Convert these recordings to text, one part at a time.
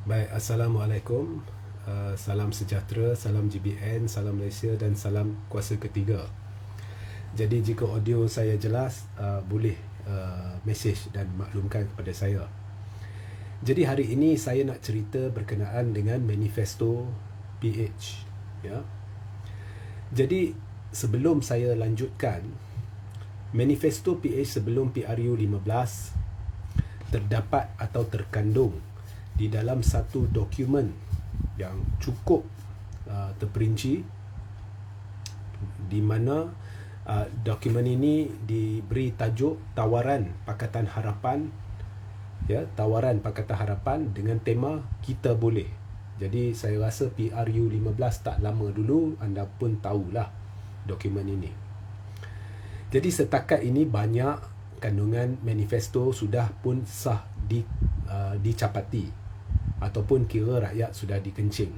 Baik, Assalamualaikum. Salam sejahtera, salam GBN, salam Malaysia dan salam kuasa ketiga. Jadi jika audio saya jelas, boleh message dan maklumkan kepada saya. Jadi hari ini saya nak cerita berkenaan dengan manifesto PH. Ya. Jadi sebelum saya lanjutkan, manifesto PH sebelum PRU 15 terdapat atau terkandung di dalam satu dokumen yang cukup terperinci, di mana dokumen ini diberi tajuk Tawaran Pakatan Harapan, ya, Tawaran Pakatan Harapan dengan tema Kita Boleh. Jadi saya rasa PRU 15 tak lama dulu anda pun tahulah dokumen ini. Jadi setakat ini banyak kandungan manifesto sudah pun sah dicapati ataupun kira rakyat sudah dikencing.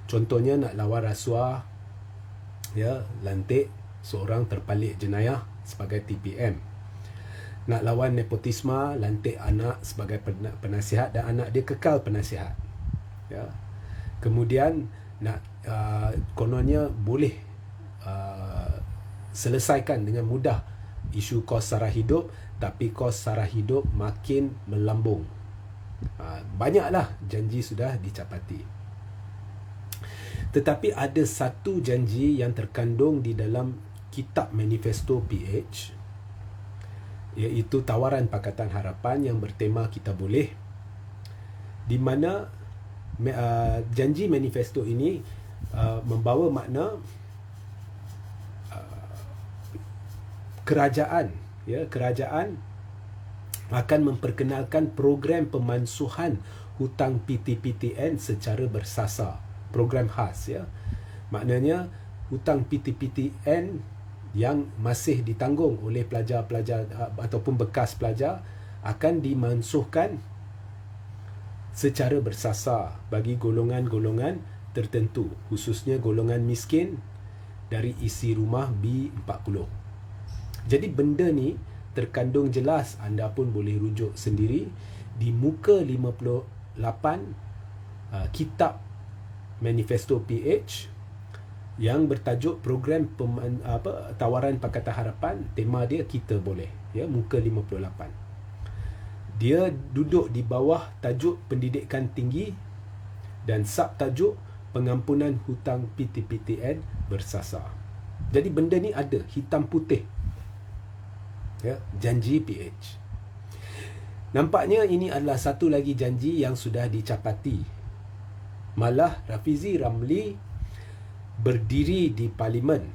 Contohnya nak lawan rasuah, ya, lantik seorang terpalik jenayah sebagai TPM. Nak lawan nepotisme, lantik anak sebagai penasihat dan anak dia kekal penasihat. Ya. Kemudian nak kononnya boleh selesaikan dengan mudah isu kos sara hidup, tapi kos sara hidup makin melambung. Banyaklah janji sudah dicapati. Tetapi ada satu janji yang terkandung di dalam kitab manifesto PH, iaitu Tawaran Pakatan Harapan yang bertema Kita Boleh, di mana janji manifesto ini membawa makna kerajaan akan memperkenalkan program pemansuhan hutang PTPTN secara bersasar, program khas, ya. Maknanya hutang PTPTN yang masih ditanggung oleh pelajar-pelajar ataupun bekas pelajar akan dimansuhkan secara bersasar bagi golongan-golongan tertentu, khususnya golongan miskin dari isi rumah B40. Jadi benda ni terkandung jelas, anda pun boleh rujuk sendiri di muka 58 kitab manifesto PH yang bertajuk program Tawaran Pakatan Harapan. Tema dia Kita Boleh, ya, muka 58. Dia duduk di bawah tajuk pendidikan tinggi dan subtajuk pengampunan hutang PTPTN bersasar. Jadi benda ni ada hitam putih, ya, janji PH. Nampaknya ini adalah satu lagi janji yang sudah dicapati. Malah Rafizi Ramli berdiri di Parlimen,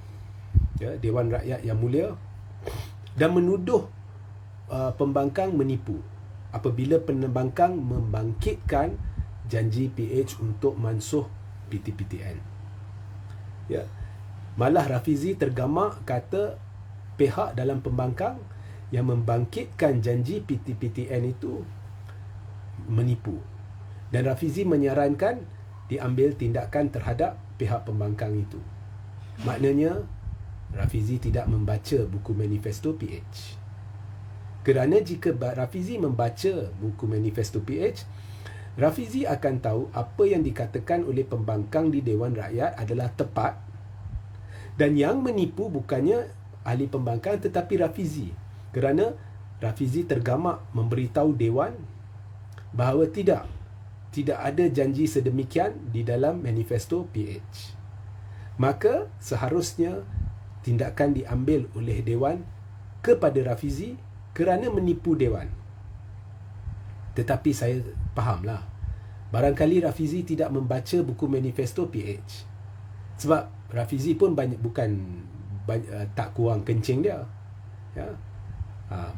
ya, Dewan Rakyat yang Mulia, dan menuduh pembangkang menipu apabila pembangkang membangkitkan janji PH untuk mansuh PTPTN. Ya. Malah Rafizi tergamak kata pihak dalam pembangkang yang membangkitkan janji PTPTN itu menipu, dan Rafizi menyarankan diambil tindakan terhadap pihak pembangkang itu. Maknanya Rafizi tidak membaca buku manifesto PH. Kerana jika Rafizi membaca buku manifesto PH, Rafizi akan tahu apa yang dikatakan oleh pembangkang di Dewan Rakyat adalah tepat, dan yang menipu bukannya ahli pembangkang tetapi Rafizi, kerana Rafizi tergamak memberitahu Dewan bahawa tidak ada janji sedemikian di dalam manifesto PH. Maka seharusnya tindakan diambil oleh Dewan kepada Rafizi kerana menipu Dewan. Tetapi saya fahamlah, barangkali Rafizi tidak membaca buku manifesto PH, sebab Rafizi pun tak kurang kencing dia, ya.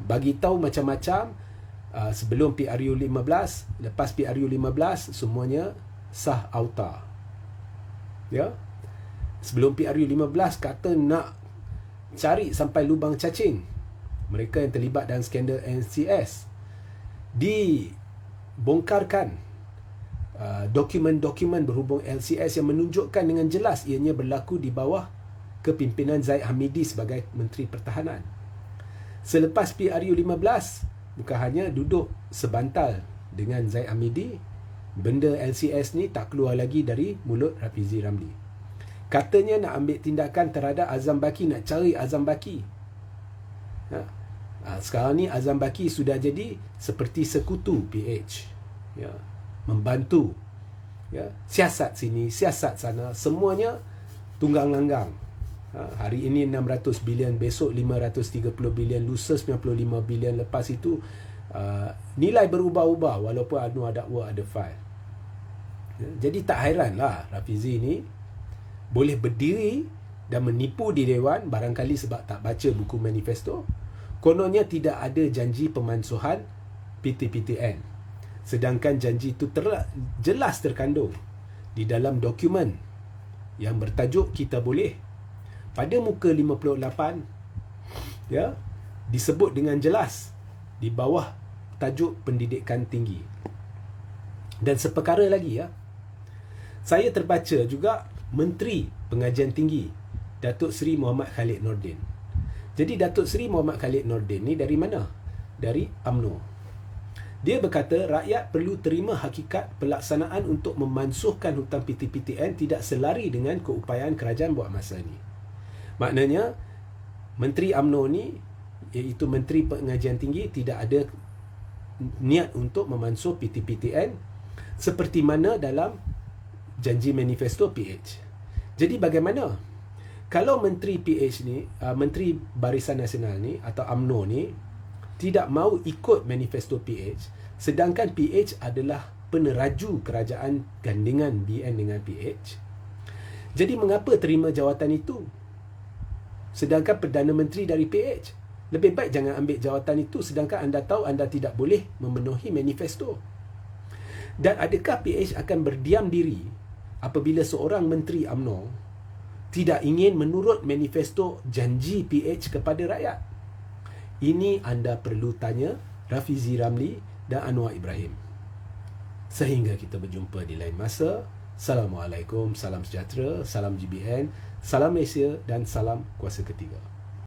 Bagi tahu macam-macam sebelum PRU 15, lepas PRU 15 semuanya sah auta, ya. Sebelum PRU 15 kata nak cari sampai lubang cacing mereka yang terlibat dalam skandal NCS, dibongkarkan dokumen-dokumen berhubung LCS yang menunjukkan dengan jelas ianya berlaku di bawah kepimpinan Zaid Hamidi sebagai Menteri Pertahanan. Selepas PRU 15, bukan hanya duduk sebantal dengan Zaid Hamidi, Benda LCS ni tak keluar lagi dari mulut Rafizi Ramli. Katanya nak ambil tindakan terhadap Azam Baki, nak cari Azam Baki. Sekarang ni Azam Baki sudah jadi seperti sekutu PH. Membantu. Siasat sini, siasat sana, semuanya tunggang langgang. Hari ini 600 bilion, besok 530 bilion, lusa 95 bilion, lepas itu nilai berubah-ubah walaupun Anwar dakwa ada file. Jadi tak hairanlah Rafizi ni boleh berdiri dan menipu di Dewan, barangkali sebab tak baca buku manifesto. Kononnya tidak ada janji pemansuhan PTPTN, sedangkan janji itu jelas terkandung di dalam dokumen yang bertajuk Kita Boleh. Pada muka 58 disebut dengan jelas di bawah tajuk pendidikan tinggi. Dan seperkara lagi, saya terbaca juga Menteri Pengajian Tinggi Datuk Seri Muhammad Khalid Nordin. Jadi Datuk Seri Muhammad Khalid Nordin ni dari mana? Dari UMNO. Dia berkata rakyat perlu terima hakikat pelaksanaan untuk memansuhkan hutang PTPTN tidak selari dengan keupayaan kerajaan buat masa ni. Maknanya Menteri UMNO ni, iaitu Menteri Pengajian Tinggi, tidak ada niat untuk memansuh PTPTN seperti mana dalam janji manifesto PH. Jadi bagaimana kalau Menteri PH ni, Menteri Barisan Nasional ni atau UMNO ni tidak mahu ikut manifesto PH, sedangkan PH adalah peneraju kerajaan gandingan BN dengan PH. Jadi mengapa terima jawatan itu? Sedangkan Perdana Menteri dari PH. Lebih baik jangan ambil jawatan itu sedangkan anda tahu anda tidak boleh memenuhi manifesto. Dan adakah PH akan berdiam diri apabila seorang Menteri UMNO tidak ingin menurut manifesto janji PH kepada rakyat? Ini anda perlu tanya Rafizi Ramli dan Anwar Ibrahim. Sehingga kita berjumpa di lain masa. Assalamualaikum, salam sejahtera, salam GBN, salam Malaysia dan salam kuasa ketiga.